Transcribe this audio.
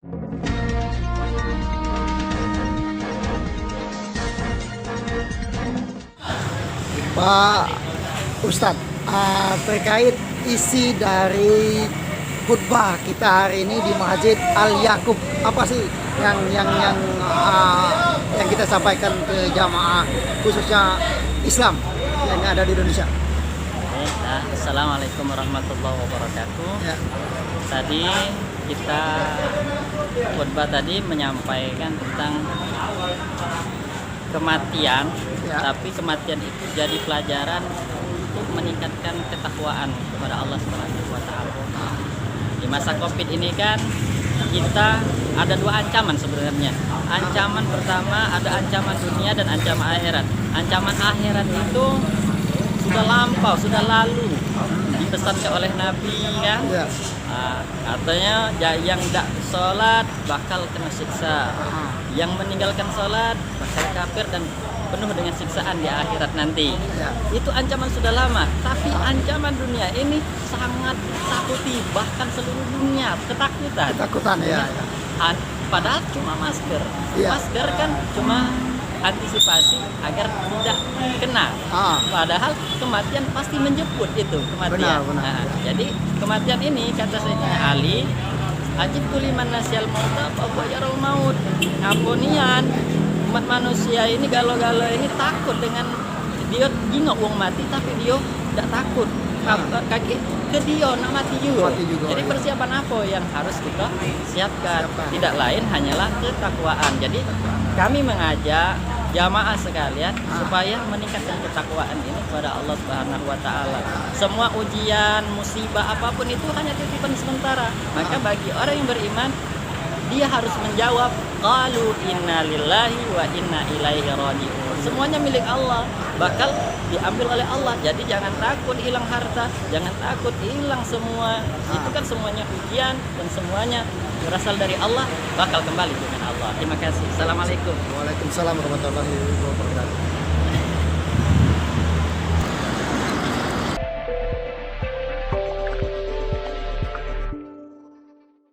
Pak Ustadz, terkait isi dari khutbah kita hari ini di Masjid Al Yaqub, apa sih yang kita sampaikan ke jamaah khususnya Islam yang ada di Indonesia? Assalamualaikum warahmatullahi wabarakatuh. Ya. Tadi kita khutbah tadi menyampaikan tentang kematian, Ya. tapi kematian itu jadi pelajaran untuk meningkatkan ketakwaan kepada Allah Subhanahu wa taala. Di masa Covid ini kan kita ada dua ancaman sebenarnya. Ancaman pertama ada ancaman dunia dan ancaman akhirat. Ancaman akhirat itu sudah lampau, sudah lalu dipesankan oleh Nabi kan. Ya. Katanya yang tidak sholat bakal kena siksa, yang meninggalkan sholat bakal kafir dan penuh dengan siksaan di akhirat nanti. Ya. Itu ancaman sudah lama, tapi ancaman dunia ini sangat takuti, bahkan seluruh dunia ketakutan. Ketakutan ya. Padahal cuma masker. Ya. Masker kan cuma antisipasi agar tidak kena. Padahal kematian pasti menjemput itu kematian. Benar. Jadi kematian ini kata Sayyidina Ali, ajibtu liman nasyal mauta fa yarul maut. Ngapunian umat manusia ini galau-galau ini takut dengan dia jingok wong mati tapi dia tidak takut. Kaki ke dia nak mati juga. Jadi persiapan apa yang harus kita siapkan? Tidak lain hanyalah ketakwaan. Jadi kami mengajak jamaah sekalian supaya meningkatkan ketakwaan ini kepada Allah Subhanahu wa taala. Semua ujian, musibah apapun itu hanya titipan sementara. Maka bagi orang yang beriman dia harus menjawab qalu inna lillahi wa inna ilaihi raji'un. Semuanya milik Allah, bakal diambil oleh Allah. Jadi jangan takut hilang harta, jangan takut hilang semua. Itu kan semuanya ujian dan semuanya berasal dari Allah, bakal kembali dengan Allah. Terima kasih. Assalamualaikum. Waalaikumsalam warahmatullahi wabarakatuh.